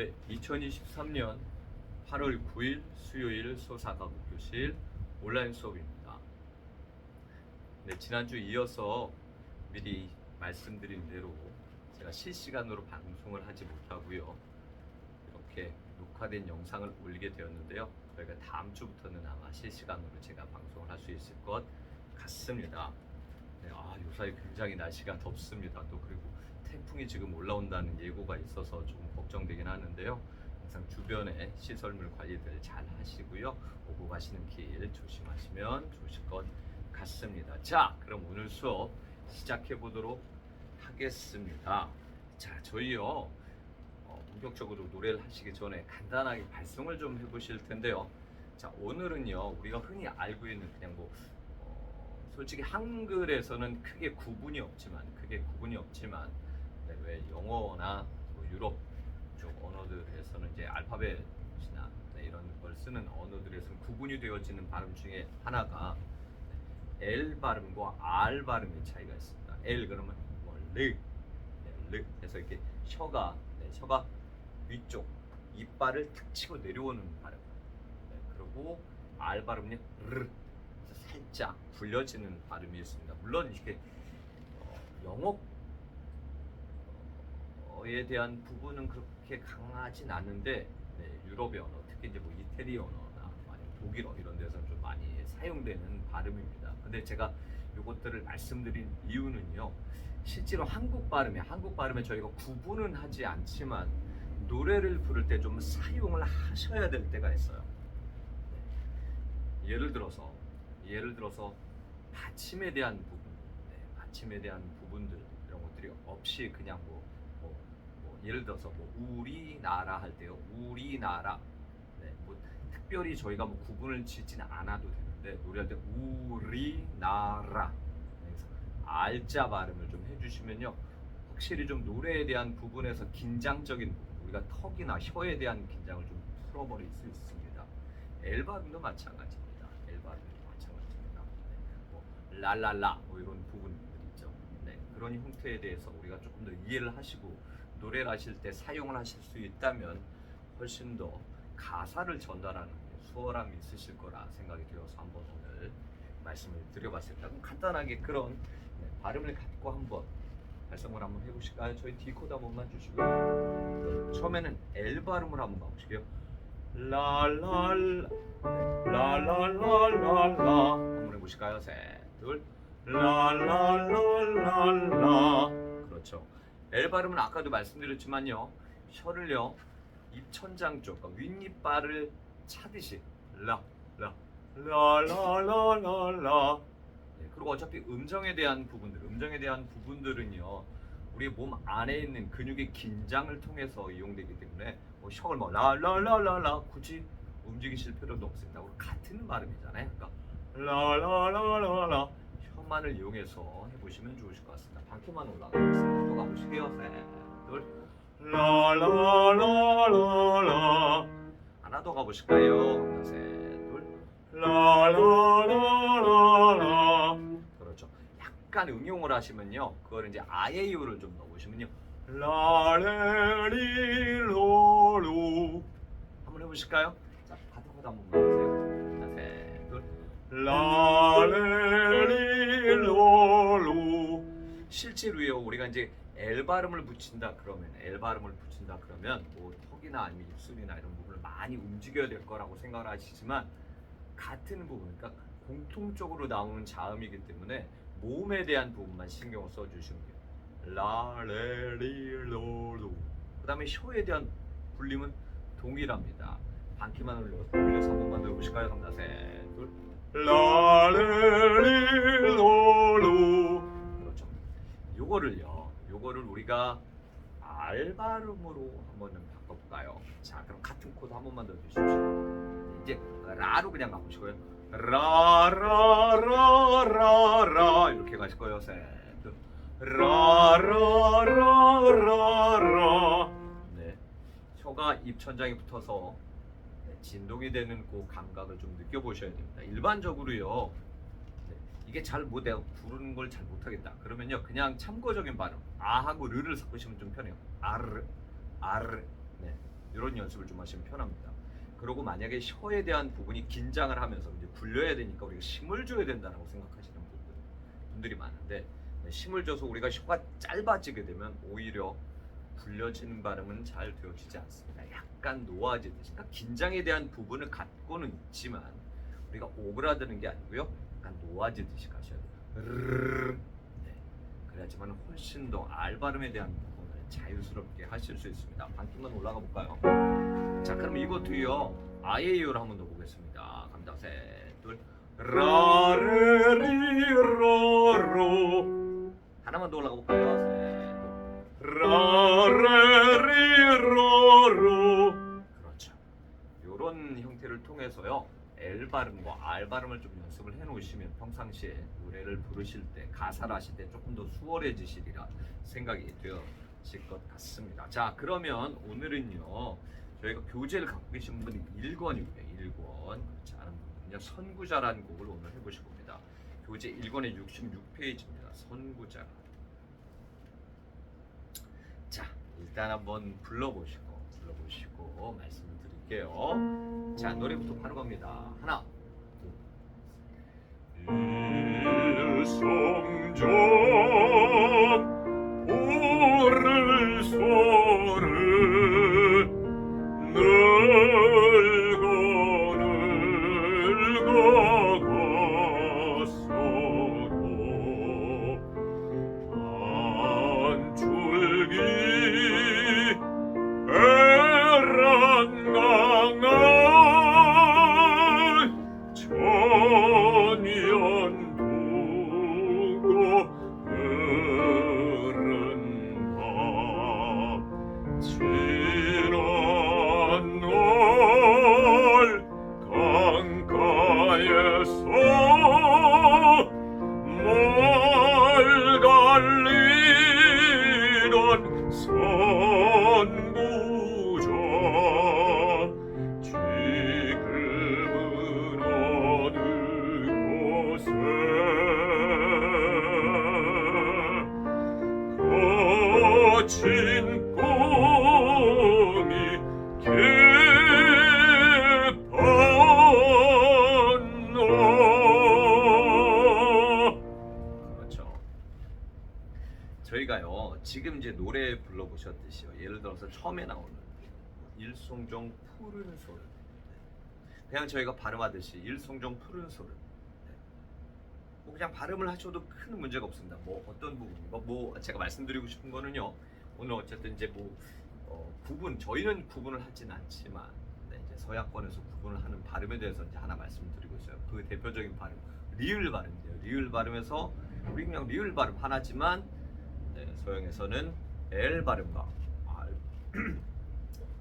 네, 2023년 8월 9일 수요일 소사과목 교실 온라인 수업입니다. 네, 지난주 이어서 미리 말씀드린 대로 제가 실시간으로 방송을 하지 못하고요. 이렇게 녹화된 영상을 올리게 되었는데요. 저희가 다음 주부터는 아마 실시간으로 제가 방송을 할 수 있을 것 같습니다. 네, 요사이 굉장히 날씨가 덥습니다. 또 그리고 태풍이 지금 올라온다는 예고가 있어서 좀 걱정되긴 하는데요. 항상 주변에 시설물 관리들 잘 하시고요. 오고 가시는 길 조심하시면 좋으실 것 같습니다. 자, 그럼 오늘 수업 시작해 보도록 하겠습니다. 자, 저희요 본격적으로 노래를 하시기 전에 간단하게 발성을 좀 해보실 텐데요. 자, 오늘은요 우리가 흔히 알고 있는 그냥 솔직히 한글에서는 크게 구분이 없지만 네, 왜 영어나 유럽 쪽 언어들에서는 이제 알파벳이나 네, 이런 걸 쓰는 언어들에서는 구분이 되어지는 발음 중에 하나가 L 발음과 R 발음의 차이가 있습니다. L 그러면 르, 르 해서 이렇게 혀가 위쪽 이빨을 탁 치고 내려오는 발음. 네, 그리고 R 발음은 르 살짝 굴려지는 발음이 있습니다. 물론 이렇게 영어에 대한 부분은 그렇게 강하진 않은데 네, 유럽의 언어, 특히 이제 이태리 언어나 아니면 독일어 이런 데서는 좀 많이 사용되는 발음입니다. 근데 제가 이것들을 말씀드린 이유는요. 실제로 한국 발음에 저희가 구분은 하지 않지만 노래를 부를 때 좀 사용을 하셔야 될 때가 있어요. 네. 예를 들어서 받침에 대한 부분들 이런 것들이 없이 그냥 예를 들어서 우리나라 할 때요, 우리나라. 네, 특별히 저희가 구분을 짓지는 않아도 되는데 노래할 때 우리나라. 그래서 알자 발음을 좀 해주시면요, 확실히 좀 노래에 대한 부분에서 긴장적인 부분, 우리가 턱이나 혀에 대한 긴장을 좀 풀어버릴 수 있습니다. L 발음도 마찬가지입니다. 랄랄라 이런 부분들 있죠. 네, 그런 형태에 대해서 우리가 조금 더 이해를 하시고 노래를 하실 때 사용을 하실 수 있다면 훨씬 더 가사를 전달하는 데 수월함이 있으실 거라 생각이 되어서 한번 오늘 말씀을 드려봤습니다. 그럼 간단하게 그런 발음을 갖고 한번 발성을 한번 해보실까요? 저희 D코드 한 번만 주시고요. 처음에는 L 발음을 한번 가보실게요. 랄랄라 랄랄랄랄라 한번 해보실까요? 셋, 둘, 랄랄랄랄라. 그렇죠. L 발음은 아까도 말씀드렸지만요, 혀를요 입천장 쪽, 그러니까 윗니빨을 차듯이 라라라라라라. 네, 그리고 어차피 음정에 대한 부분들은요 우리 몸 안에 있는 근육의 긴장을 통해서 이용되기 때문에 혀를 라라라라라 굳이 움직이실 필요도 없습니다. 우리 같은 발음이잖아요. 그러니까 라라라라라 혀만을 이용해서 해보시면 좋으실 것 같습니다. 반키만 올라가겠습니다. 또 가보실게요. 셋, 둘, 라라라라라. 하나 더 가보실까요? 셋, 둘, 라라라라라. 그렇죠. 약간 응용을 하시면요, 그걸 이제 아예요를 좀 넣으시면요, 라레리로로 한번 해보실까요? 자, 가다가다 한번 해보세요. 자, 셋, 둘, 라레리로로. 실제로요, 우리가 이제 L 발음을 붙인다 그러면 턱이나 아니면 입술이나 이런 부분을 많이 움직여야 될 거라고 생각을 하시지만 같은 부분, 그러니까 공통적으로 나오는 자음이기 때문에 몸에 대한 부분만 신경을 써주시면 돼요. 라레리로로. 그 다음에 혀에 대한 불림은 동일합니다. 반키만 올려서 한 번만 더 해보실까요? 갑니다. 셋, 둘, 라레리로로. 그렇죠. 요거를 우리가 R 발음으로 한번 바꿔볼까요? 자, 그럼 같은 코드 한 번만 더 주십시오. 이제 라로 그냥 가보시고요. 라라라라라 이렇게 가실 거예요. 셋, 둘, 라라라라라. 네, 혀가 입천장에 붙어서 진동이 되는 그 감각을 좀 느껴보셔야 됩니다. 일반적으로요, 이게 잘 내가 부르는 걸 잘 못하겠다 그러면요, 그냥 참고적인 발음 아하고 르를 섞으시면 좀 편해요. 아르. 네, 이런 연습을 좀 하시면 편합니다. 그리고 만약에 혀에 대한 부분이 긴장을 하면서 이제 굴려야 되니까 우리가 힘을 줘야 된다고 생각하시는 분들이 많은데, 힘을 줘서 우리가 혀가 짧아지게 되면 오히려 굴려지는 발음은 잘 되어지지 않습니다. 약간 놓아지듯이, 그러니까 긴장에 대한 부분을 갖고는 있지만 우리가 오그라드는 게 아니고요, 약간 놓아지듯이 가셔야 돼요. 네. 그래야지만 훨씬 더 알 발음에 대한 부분을 자유스럽게 하실 수 있습니다. 반쪽만 올라가 볼까요? 자, 그럼 이것도요, 아예요를 한번 더 보겠습니다. 갑니다. 셋, 둘, 라레리로로. 하나만 더 올라가 볼까요? 셋, 둘, 라레리로로. 그렇죠. 이런 형태를 통해서요, L 발음과 R 발음을 좀 연습을 해놓으시면 평상시에 노래를 부르실 때, 가사를 하실 때 조금 더 수월해지시리라 생각이 되어질 것 같습니다. 자, 그러면 오늘은요, 저희가 교재를 갖고 계신 분이 1권이고요. 1권. 그렇지 않은 분은요, 선구자라는 곡을 오늘 해보실 겁니다. 교재 1권의 66페이지입니다. 선구자. 자, 일단 한번 불러보시고 말씀을 드릴게요. 자, 노래부터 바로 갑니다. 하나, 둘. 일성전 오를 소를 늙어 갔어도 한 줄기 에란강한 천년 두고 흐른 밤 지난 날 강가에서 말 달리던 선구자 지금은 어느 곳에 거친 꿈이 깊었노. 그렇죠. 저희가요, 지금 이제 노래 불러보셨듯이요, 예를 들어서 처음에 나오는 일송정 푸른 소를, 그냥 저희가 발음하듯이 일송정 푸른 소를, 뭐 그냥 발음을 하셔도 큰 문제가 없습니다. 뭐 어떤 부분, 뭐 제가 말씀드리고 싶은 거는요, 오늘 어쨌든 이제 뭐 구분, 저희는 구분을 하진 않지만, 네, 이제 서양권에서 구분을 하는 발음에 대해서 이제 하나 말씀드리고 있어요. 그 대표적인 발음, 리을 발음인데요. 리을 발음에서 우리 그냥 리을 발음 하나지만, 네, 서양에서는 L 발음과 R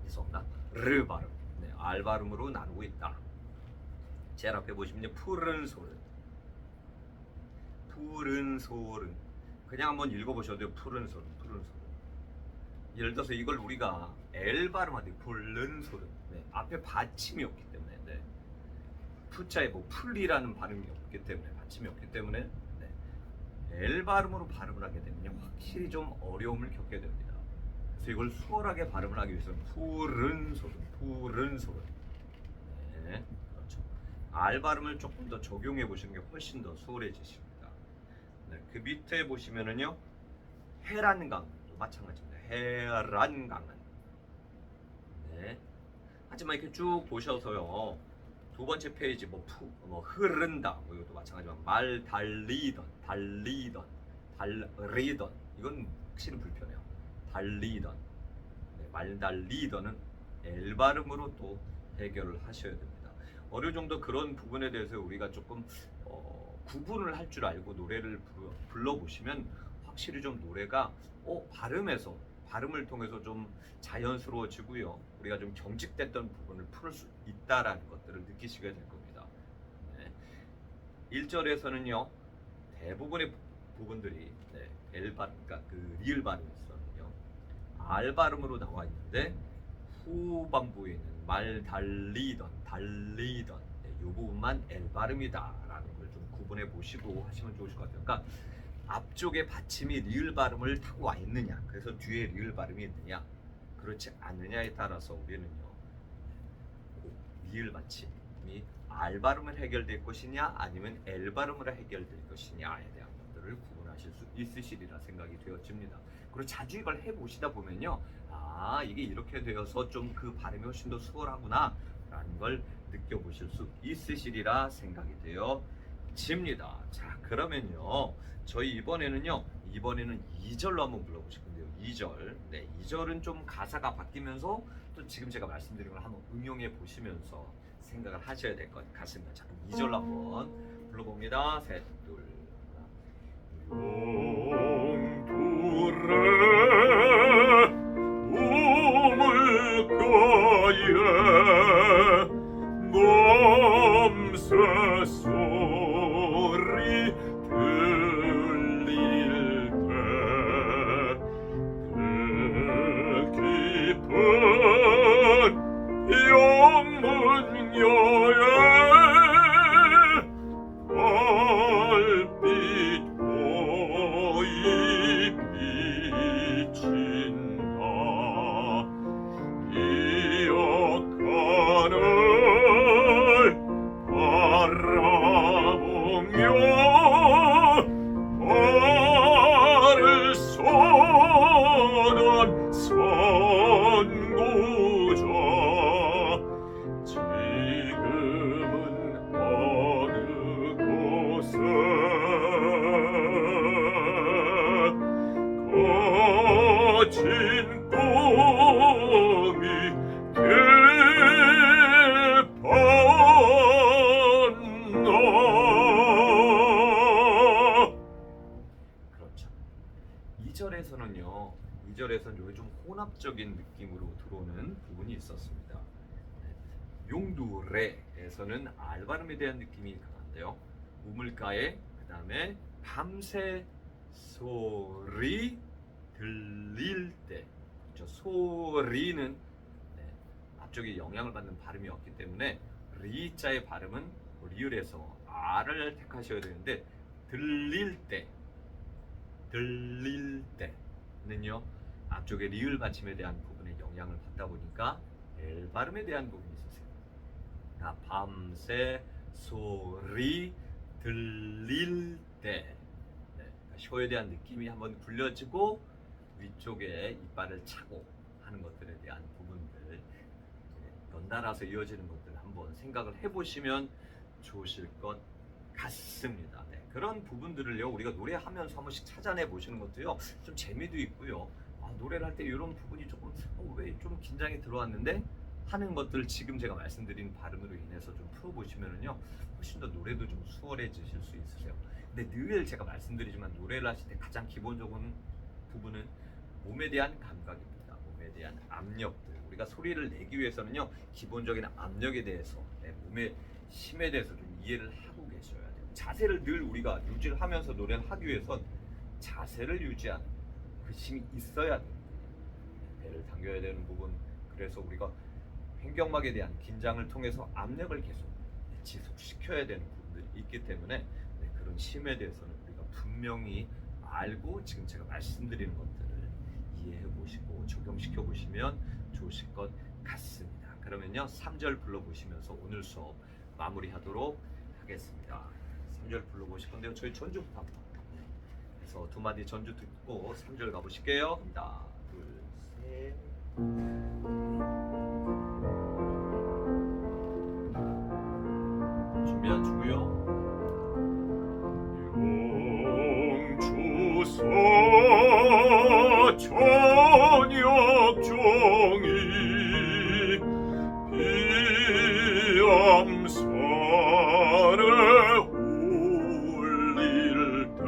있었나? 르 발음, 네, R 발음으로 나누고 있다. 제일 앞에 보시면 푸른 소를, 푸른 소른, 그냥 한번 읽어보셔도 돼요. 푸른 소른, 푸른 소른. 예를 들어서 이걸 우리가 L 발음하되 푸른 소른, 네, 앞에 받침이 없기 때문에, 네, 푸자에 뭐 풀리라는 발음이 없기 때문에, 받침이 없기 때문에, 네, L 발음으로 발음을 하게 되면 확실히 좀 어려움을 겪게 됩니다. 그래서 이걸 수월하게 발음을 하기 위해서는 푸른 소른, 푸른 소른. 네, 그렇죠. R 발음을 조금 더 적용해 보시는 게 훨씬 더 수월해지십니다. 네, 그 밑에 보시면은요, 해란강도 마찬가지입니다. 해란강은. 네. 하지만 이렇게 쭉 보셔서요, 두 번째 페이지 뭐 흐른다, 뭐 이것도 마찬가지지만 말 달리던, 달리던, 이건 확실히 불편해요. 달리던, 네, 말 달리던은 L 발음으로 또 해결을 하셔야 됩니다. 어느 정도 그런 부분에 대해서 우리가 조금 구분을 할 줄 알고 노래를 불러보시면 확실히 좀 노래가 발음을 통해서 좀 자연스러워지고요, 우리가 좀 경직됐던 부분을 풀 수 있다라는 것들을 느끼시게 될 겁니다. 네. 1절에서는요, 대부분의 부분들이, 네, L 발음, 그러니까 그 리을 발음에서는요, R 발음으로 나와 있는데, 후반부에 있는 말 달리던, 네, 이 부분만 L 발음이다라는 걸 좀 구분해 보시고 하시면 좋으실 것 같아요. 그러니까 앞쪽에 받침이 리을 발음을 타고 와 있느냐, 그래서 뒤에 리을 발음이 있느냐, 그렇지 않느냐에 따라서 우리는요 리을 받침이 R 발음을 해결될 것이냐 아니면 L 발음으로 해결될 것이냐에 대한 것들을 구분하실 수 있으시리라 생각이 되어집니다. 그리고 자주 이걸 해보시다 보면요 이게 이렇게 되어서 좀 그 발음이 훨씬 더 수월하구나 라는 걸 느껴보실 수 있으시리라 생각이 되어집니다. 자, 그러면요 저희 이번에는 2절로 한번 불러보실 건데요. 2절. 네, 2절은 좀 가사가 바뀌면서 또 지금 제가 말씀드린 걸 한번 응용해 보시면서 생각을 하셔야 될 것 같습니다. 자, 2절로 한번 불러봅니다. 셋, 둘, 하나. 용두레 우물가에 넘새 소리 들릴 때 깊은 영문여에 달빛 보이 비친다 기억하는 바라보며 발을 쏘던 선구자 지금은 어느 곳에 거친 꿈이 되었나. 그렇죠. 2절에서는요. 2절에서는 여기 좀 혼합적인 느낌으로 들어오는 부분이 있었습니다. 용두레에서는 R 발음에 대한 느낌이 강한데요. 우물가에 그 다음에 밤새 소리 들릴 때 그렇죠. 소리는 앞쪽에 영향을 받는 발음이었기 때문에 리자의 발음은 리을에서 R을 택하셔야 되는데 들릴 때는요 앞쪽에 리을 받침에 대한 부분에 영향을 받다 보니까 L 발음에 대한 부분이 있으세요. 밤새 소리 들릴 때 쇼에 대한 느낌이 한번 굴려지고 위쪽에 이빨을 차고 하는 것들에 대한 부분들 연달아서 이어지는 것들을 한번 생각을 해보시면 좋으실 것 같습니다. 네, 그런 부분들을요 우리가 노래하면서 한 번씩 찾아내 보시는 것도요 좀 재미도 있고요. 노래를 할 때 이런 부분이 조금 왜 좀 긴장이 들어왔는데 하는 것들 지금 제가 말씀드린 발음으로 인해서 좀 풀어보시면은요 훨씬 더 노래도 좀 수월해지실 수 있으세요. 근데 늘 제가 말씀드리지만 노래를 하실 때 가장 기본적인 부분은 몸에 대한 감각입니다. 몸에 대한 압력들. 우리가 소리를 내기 위해서는요 기본적인 압력에 대해서 몸의 힘에 대해서 좀 이해를 하고 계셔야 돼요. 자세를 늘 우리가 유지를 하면서 노래를 하기 위해선 자세를 유지하는 그 힘이 있어야 돼요. 배를 당겨야 되는 부분. 그래서 우리가 횡격막에 대한 긴장을 통해서 압력을 계속 지속시켜야 되는 부분들이 있기 때문에 그런 힘에 대해서는 우리가 분명히 알고 지금 제가 말씀드리는 것들을 이해해 보시고 적용시켜 보시면 좋으실 것 같습니다. 그러면요 3절 불러보시면서 오늘 수업 마무리하도록 하겠습니다. 3절 불러보실 건데요 저희 전주부터 한번 그래서 두 마디 전주 듣고 3절 가보실게요. 하나 둘 셋 준비하시고요. 용주서 저녁 종이 비암산에 울릴 때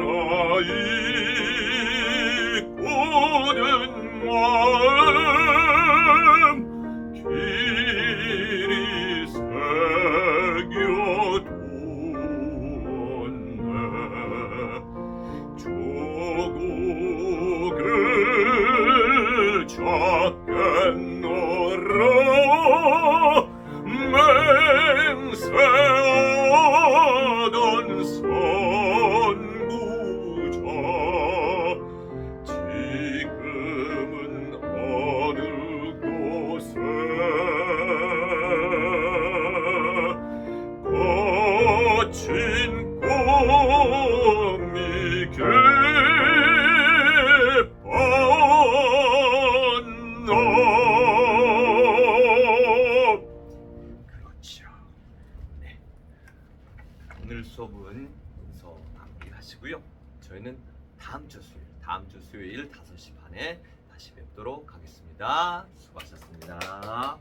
사나이 꾸는 마음 길이 새겨두었네. 조국을 찾겠노라 맹세하던 선구자 수업은 여기서 마무리하시고요. 저희는 다음 주 수요일 5시 반에 다시 뵙도록 하겠습니다. 수고하셨습니다.